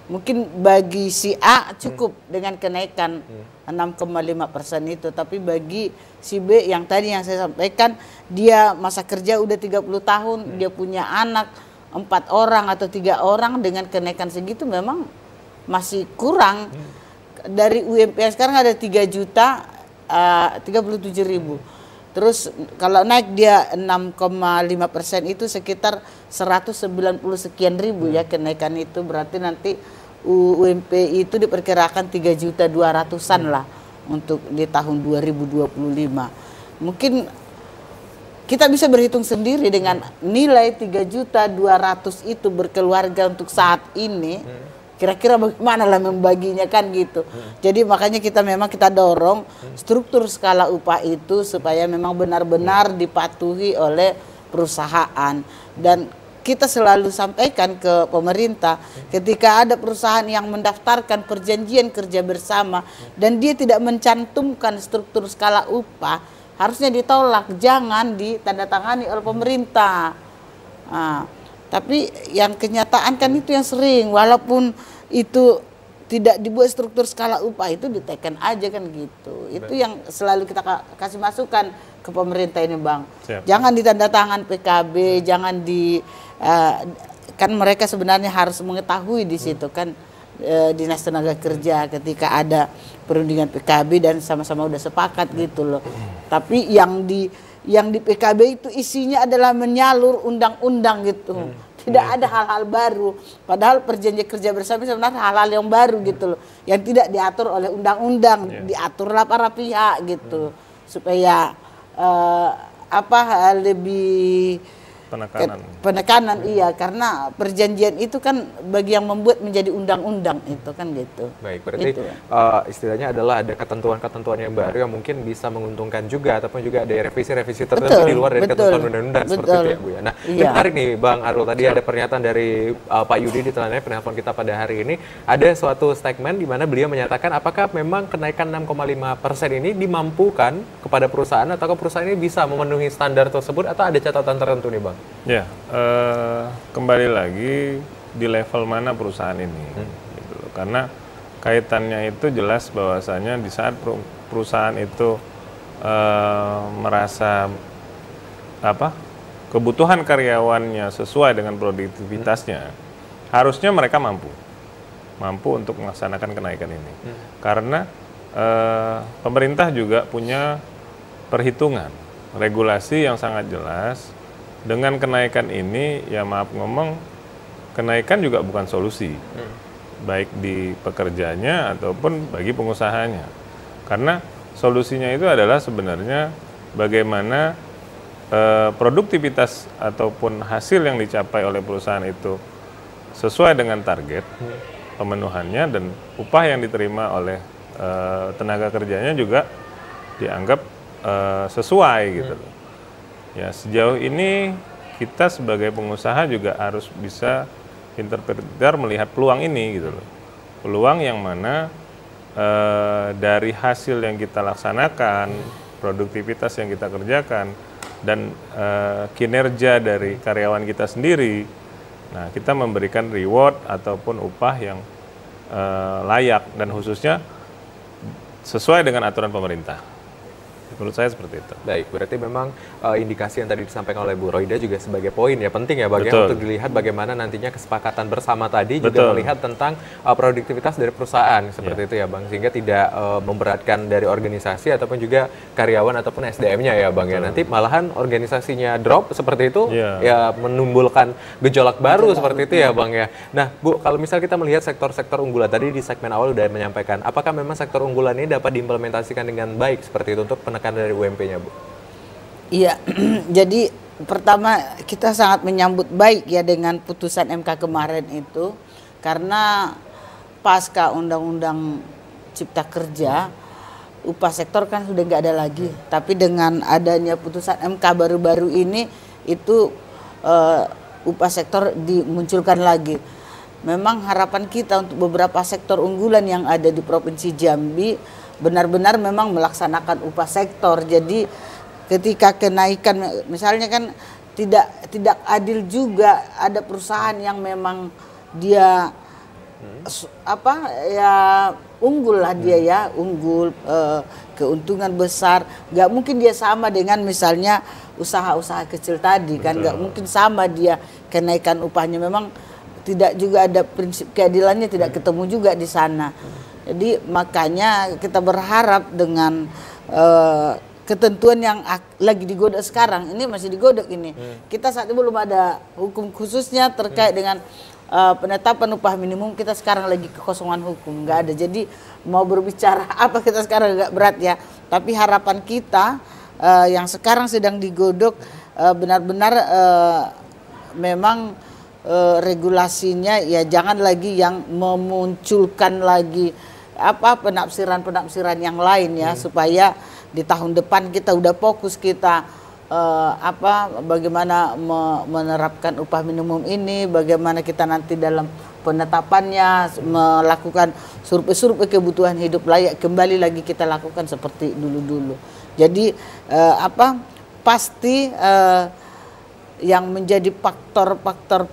Mungkin bagi si A cukup dengan kenaikan 6,5% itu, tapi bagi si B yang tadi yang saya sampaikan, dia masa kerja udah 30 tahun, dia punya anak 4 orang atau 3 orang, dengan kenaikan segitu memang masih kurang. Dari UMP sekarang ada 3.037.000. Terus kalau naik dia 6,5% itu sekitar 190 sekian ribu ya kenaikan itu, berarti nanti UMP itu diperkirakan 3.200.000-an lah untuk di tahun 2025. Mungkin kita bisa berhitung sendiri dengan nilai 3.200.000 itu berkeluarga untuk saat ini. Kira-kira bagaimana lah membaginya kan gitu. Jadi makanya kita dorong struktur skala upah itu supaya memang benar-benar dipatuhi oleh perusahaan. Dan kita selalu sampaikan ke pemerintah, ketika ada perusahaan yang mendaftarkan perjanjian kerja bersama dan dia tidak mencantumkan struktur skala upah, harusnya ditolak, jangan ditandatangani oleh pemerintah. Nah, tapi yang kenyataan kan itu yang sering, walaupun itu tidak dibuat struktur skala upah itu diteken aja kan gitu. Itu yang selalu kita kasih masukan ke pemerintah ini, Bang. Siap. Jangan Ditandatangan PKB, jangan kan mereka sebenarnya harus mengetahui di situ kan Dinas Tenaga Kerja ketika ada perundingan PKB dan sama-sama udah sepakat gitu loh. Tapi yang di PKB itu isinya adalah menyalur undang-undang gitu. Tidak ada hal-hal baru. Padahal perjanjian kerja bersama sebenarnya hal-hal yang baru gitu loh. Yang tidak diatur oleh undang-undang, diaturlah para pihak gitu. Supaya lebih penekanan iya, karena perjanjian itu kan bagi yang membuat menjadi undang-undang itu kan gitu. Baik, berarti Gitu. Istilahnya adalah ada ketentuan-ketentuan yang baru yang mungkin bisa menguntungkan juga, ataupun juga ada revisi-revisi tertentu di luar dari ketentuan undang-undang seperti itu ya Bu ya. Nah, ini menarik nih Bang Arul, tadi ada pernyataan dari Pak Yudi di telanjang penelpon kita pada hari ini, ada suatu statement di mana beliau menyatakan apakah memang kenaikan 6,5% ini dimampukan kepada perusahaan, atau perusahaan ini bisa memenuhi standar tersebut, atau ada catatan tertentu nih Bang? Ya, kembali lagi di level mana perusahaan ini, gitu loh. Karena kaitannya itu jelas bahwasanya di saat perusahaan itu merasa kebutuhan karyawannya sesuai dengan produktivitasnya, harusnya mereka mampu untuk melaksanakan kenaikan ini. Karena pemerintah juga punya perhitungan regulasi yang sangat jelas. Dengan kenaikan ini, ya maaf ngomong, kenaikan juga bukan solusi, baik di pekerjanya ataupun bagi pengusahanya. Karena solusinya itu adalah sebenarnya bagaimana produktivitas ataupun hasil yang dicapai oleh perusahaan itu sesuai dengan target pemenuhannya, dan upah yang diterima oleh tenaga kerjanya juga dianggap sesuai gitu loh. Ya, sejauh ini kita sebagai pengusaha juga harus bisa pintar-pintar melihat peluang ini gitu loh. Peluang yang mana dari hasil yang kita laksanakan, produktivitas yang kita kerjakan, dan kinerja dari karyawan kita sendiri. Nah, kita memberikan reward ataupun upah yang layak, dan khususnya sesuai dengan aturan pemerintah. Menurut saya seperti itu. Baik, berarti memang indikasi yang tadi disampaikan oleh Bu Roida juga sebagai poin ya, penting ya Bang ya, untuk dilihat bagaimana nantinya kesepakatan bersama tadi juga melihat tentang produktivitas dari perusahaan seperti itu ya Bang, sehingga tidak memberatkan dari organisasi ataupun juga karyawan ataupun SDM-nya ya Bang ya. Nanti malahan organisasinya drop seperti itu ya menimbulkan gejolak baru seperti itu ya Bang ya. Nah Bu, kalau misal kita melihat sektor-sektor unggulan tadi di segmen awal udah menyampaikan, apakah memang sektor unggulan ini dapat diimplementasikan dengan baik seperti itu untuk penekan dari UMP-nya Bu? Iya, jadi pertama kita sangat menyambut baik ya dengan putusan MK kemarin itu, karena pasca Undang-Undang Cipta Kerja upah sektor kan sudah nggak ada lagi, tapi dengan adanya putusan MK baru-baru ini itu upah sektor dimunculkan lagi. Memang harapan kita untuk beberapa sektor unggulan yang ada di Provinsi Jambi benar-benar memang melaksanakan upah sektor. Jadi ketika kenaikan misalnya kan tidak adil juga, ada perusahaan yang memang dia unggul lah dia ya, unggul, keuntungan besar, nggak mungkin dia sama dengan misalnya usaha-usaha kecil tadi. Betul. Kan nggak mungkin sama dia kenaikan upahnya, memang tidak juga ada prinsip keadilannya, tidak ketemu juga di sana. Jadi makanya kita berharap dengan ketentuan yang lagi digodok sekarang, ini masih digodok ini. Kita saat ini belum ada hukum khususnya terkait dengan penetapan upah minimum. Kita sekarang lagi kekosongan hukum, nggak ada. Jadi mau berbicara apa kita sekarang nggak berat ya. Tapi harapan kita yang sekarang sedang digodok benar-benar memang regulasinya ya jangan lagi yang memunculkan lagi penafsiran-penafsiran yang lain ya, supaya di tahun depan kita udah fokus kita bagaimana menerapkan upah minimum ini, bagaimana kita nanti dalam penetapannya melakukan survei kebutuhan hidup layak kembali lagi kita lakukan seperti dulu-dulu. Jadi pasti yang menjadi faktor-faktor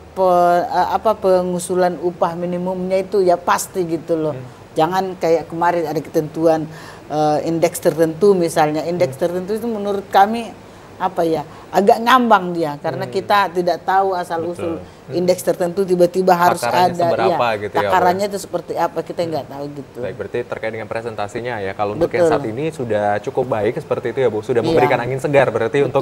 pengusulan upah minimumnya itu ya pasti gitu loh. Jangan kayak kemarin ada ketentuan indeks tertentu misalnya. Indeks tertentu itu menurut kami agak ngambang dia, karena kita tidak tahu asal-usul indeks tertentu tiba-tiba harus ada takarannya itu seperti apa, kita nggak tahu gitu. Baik, berarti terkait dengan presentasinya ya, kalau untuk yang saat ini sudah cukup baik seperti itu ya Bu, sudah memberikan angin segar berarti untuk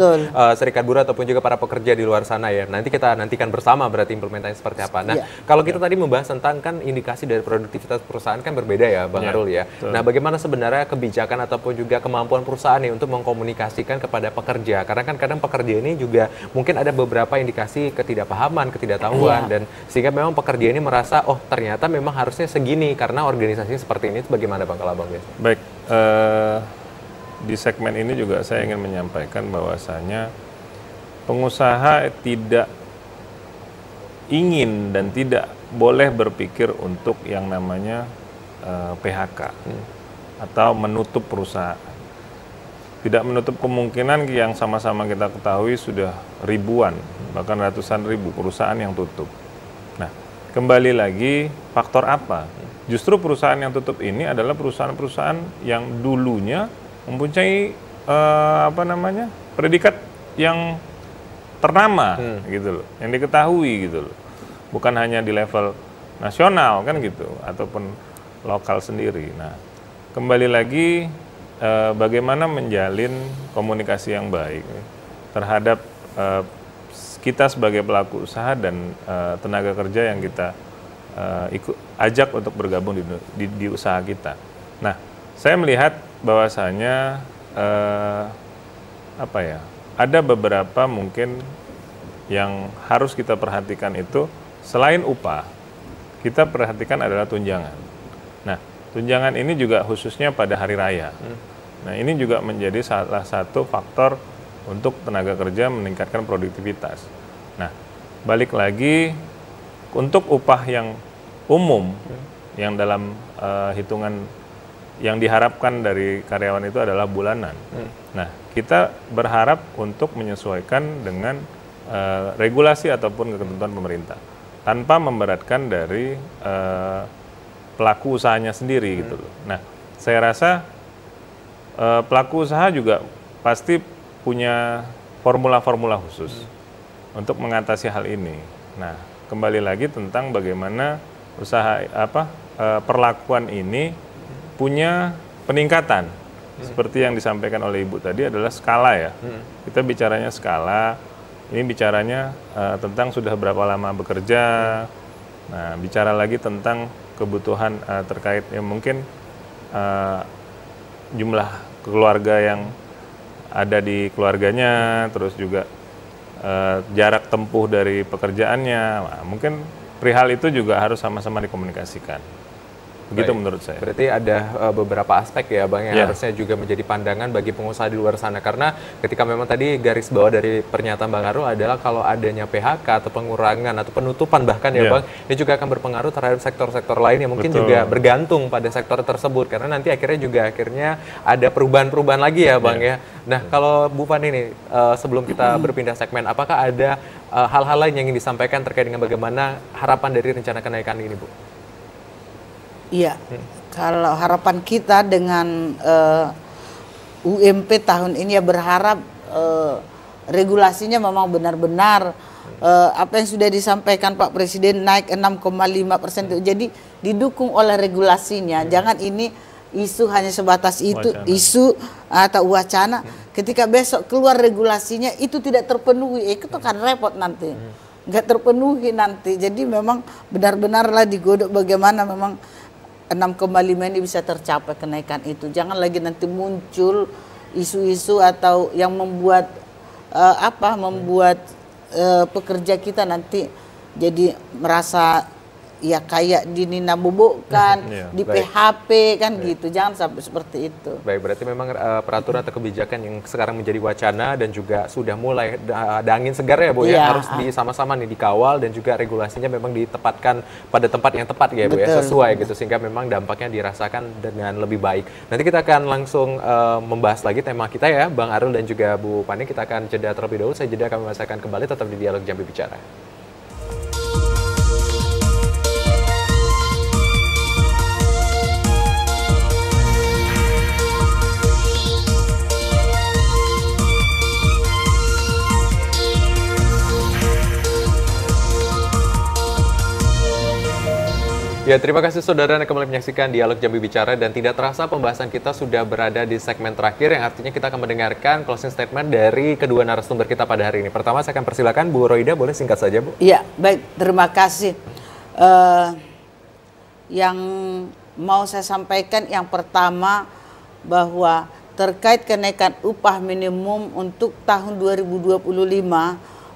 serikat buruh ataupun juga para pekerja di luar sana ya. Nanti kita nantikan bersama berarti implementasi seperti apa. Nah, kalau kita tadi membahas tentang kan indikasi dari produktivitas perusahaan kan berbeda ya Bang Arul ya. Nah, bagaimana sebenarnya kebijakan ataupun juga kemampuan perusahaan nih untuk mengkomunikasikan kepada pekerja pekerja. Karena kan kadang pekerja ini juga mungkin ada beberapa indikasi ketidakpahaman, ketidaktahuan, dan sehingga memang pekerja ini merasa, oh ternyata memang harusnya segini karena organisasi seperti ini. Bagaimana Bang kalau Abang biasa? Baik, di segmen ini juga saya ingin menyampaikan bahwasanya pengusaha tidak ingin dan tidak boleh berpikir untuk yang namanya PHK atau menutup perusahaan. Tidak menutup kemungkinan yang sama-sama kita ketahui sudah ribuan, bahkan ratusan ribu perusahaan yang tutup. Nah, kembali lagi faktor apa? Justru perusahaan yang tutup ini adalah perusahaan-perusahaan yang dulunya mempunyai predikat yang ternama gitu loh, yang diketahui gitu loh. Bukan hanya di level nasional kan gitu, ataupun lokal sendiri. Nah, kembali lagi bagaimana menjalin komunikasi yang baik terhadap kita sebagai pelaku usaha dan tenaga kerja yang kita ajak untuk bergabung di usaha kita. Nah, saya melihat bahwasanya ada beberapa mungkin yang harus kita perhatikan itu selain upah, kita perhatikan adalah tunjangan. Nah, tunjangan ini juga khususnya pada hari raya. Nah, ini juga menjadi salah satu faktor untuk tenaga kerja meningkatkan produktivitas. Nah, balik lagi untuk upah yang umum, yang dalam hitungan yang diharapkan dari karyawan itu adalah bulanan. Nah, kita berharap untuk menyesuaikan dengan regulasi ataupun ketentuan pemerintah, tanpa memberatkan dari pelaku usahanya sendiri gitu loh. Nah, saya rasa pelaku usaha juga pasti punya formula-formula khusus untuk mengatasi hal ini. Nah, kembali lagi tentang bagaimana usaha perlakuan ini punya peningkatan. Seperti yang disampaikan oleh Ibu tadi adalah skala ya. Kita bicaranya skala, ini bicaranya tentang sudah berapa lama bekerja. Nah, bicara lagi tentang kebutuhan terkait yang mungkin jumlah keluarga yang ada di keluarganya, terus juga jarak tempuh dari pekerjaannya. Nah, mungkin perihal itu juga harus sama-sama dikomunikasikan. Begitu menurut saya. Berarti ada beberapa aspek ya Bang yang harusnya juga menjadi pandangan bagi pengusaha di luar sana. Karena ketika memang tadi garis bawah dari pernyataan Bang Arul adalah kalau adanya PHK atau pengurangan atau penutupan bahkan ya Bang, ini juga akan berpengaruh terhadap sektor-sektor lain yang mungkin juga bergantung pada sektor tersebut. Karena nanti akhirnya ada perubahan-perubahan lagi ya Bang ya. Nah, kalau Bu Fani ini sebelum kita berpindah segmen, apakah ada hal-hal lain yang ingin disampaikan terkait dengan bagaimana harapan dari rencana kenaikan ini Bu? Iya, kalau harapan kita dengan UMP tahun ini ya berharap regulasinya memang benar-benar apa yang sudah disampaikan Pak Presiden naik 6,5%. Jadi didukung oleh regulasinya. Jangan ini isu hanya sebatas itu, wacana. Isu atau wacana. Ketika besok keluar regulasinya itu tidak terpenuhi, itu kan repot nanti. Nggak terpenuhi nanti. Jadi memang benar-benarlah digodok bagaimana memang 6,5 ini bisa tercapai kenaikan itu. Jangan lagi nanti muncul isu-isu atau yang membuat pekerja kita nanti jadi merasa ya kayak dininabobokan, di PHP kan gitu. Jangan sampai seperti itu. Baik, berarti memang peraturan atau kebijakan yang sekarang menjadi wacana dan juga sudah mulai ada angin segar ya Bu ya, harus sama-sama nih dikawal dan juga regulasinya memang ditempatkan pada tempat yang tepat ya Bu ya, sesuai gitu sehingga memang dampaknya dirasakan dengan lebih baik. Nanti kita akan langsung membahas lagi tema kita ya, Bang Arul dan juga Bu Fani. Kita akan jeda terlebih dahulu. Saya jeda kami masakkan kembali tetap di Dialog Jambi Bicara. Ya, terima kasih saudara yang kembali menyaksikan Dialog Jambi Bicara dan tidak terasa pembahasan kita sudah berada di segmen terakhir yang artinya kita akan mendengarkan closing statement dari kedua narasumber kita pada hari ini. Pertama saya akan persilakan Bu Roida, boleh singkat saja Bu? Iya, baik, terima kasih. Yang mau saya sampaikan yang pertama bahwa terkait kenaikan upah minimum untuk tahun 2025,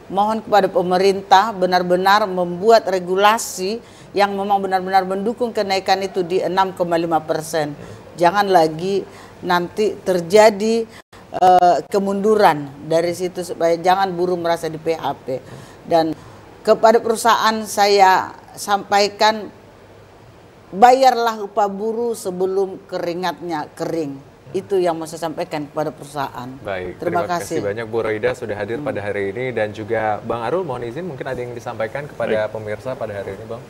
mohon kepada pemerintah benar-benar membuat regulasi yang memang benar-benar mendukung kenaikan itu di 6,5%. Jangan lagi nanti terjadi kemunduran dari situ, supaya jangan buruh merasa di PHP. Dan kepada perusahaan saya sampaikan, bayarlah upah buruh sebelum keringatnya kering. Itu yang mau saya sampaikan kepada perusahaan. Baik, terima kasih banyak Bu Roida sudah hadir pada hari ini, dan juga Bang Arul, mohon izin mungkin ada yang disampaikan kepada pemirsa pada hari ini, Bang.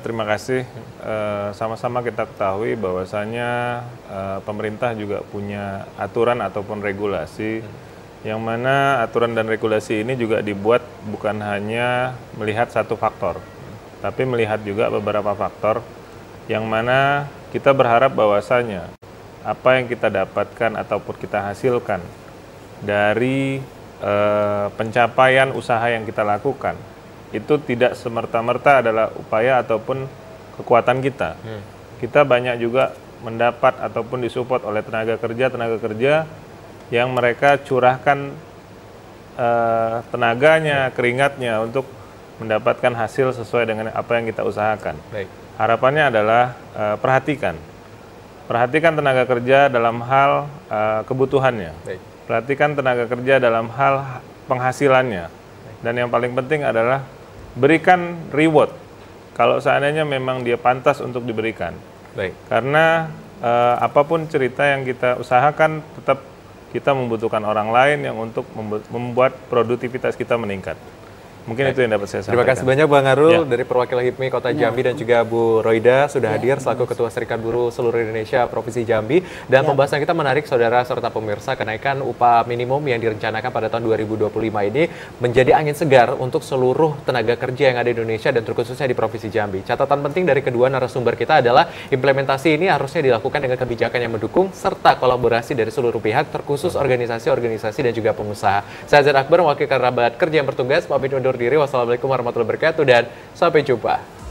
Terima kasih. Sama-sama kita ketahui bahwasanya pemerintah juga punya aturan ataupun regulasi, yang mana aturan dan regulasi ini juga dibuat bukan hanya melihat satu faktor, tapi melihat juga beberapa faktor, yang mana kita berharap bahwasanya apa yang kita dapatkan ataupun kita hasilkan dari pencapaian usaha yang kita lakukan itu tidak semerta-merta adalah upaya ataupun kekuatan kita. Kita banyak juga mendapat ataupun disupport oleh tenaga kerja yang mereka curahkan tenaganya, keringatnya untuk mendapatkan hasil sesuai dengan apa yang kita usahakan. Baik. Harapannya adalah perhatikan tenaga kerja dalam hal kebutuhannya. Baik. Perhatikan tenaga kerja dalam hal penghasilannya. Dan yang paling penting adalah berikan reward kalau seandainya memang dia pantas untuk diberikan. Baik. Karena apapun cerita yang kita usahakan, tetap kita membutuhkan orang lain yang untuk membuat produktivitas kita meningkat. Mungkin itu yang dapat saya sampaikan. Terima kasih banyak Bang Arul dari perwakilan HIPMI Kota Jambi, dan juga Bu Roida sudah hadir selaku Ketua Serikat Buruh Seluruh Indonesia Provinsi Jambi. Dan pembahasan kita menarik, saudara serta pemirsa. Kenaikan upah minimum yang direncanakan pada tahun 2025 ini menjadi angin segar untuk seluruh tenaga kerja yang ada di Indonesia, dan terkhususnya di Provinsi Jambi. Catatan penting dari kedua narasumber kita adalah implementasi ini harusnya dilakukan dengan kebijakan yang mendukung serta kolaborasi dari seluruh pihak, terkhusus organisasi-organisasi dan juga pengusaha. Saya Azhar Akbar, wakil kerabat kerja yang bertugas, pamit undur diri. Wassalamualaikum warahmatullahi wabarakatuh, dan sampai jumpa.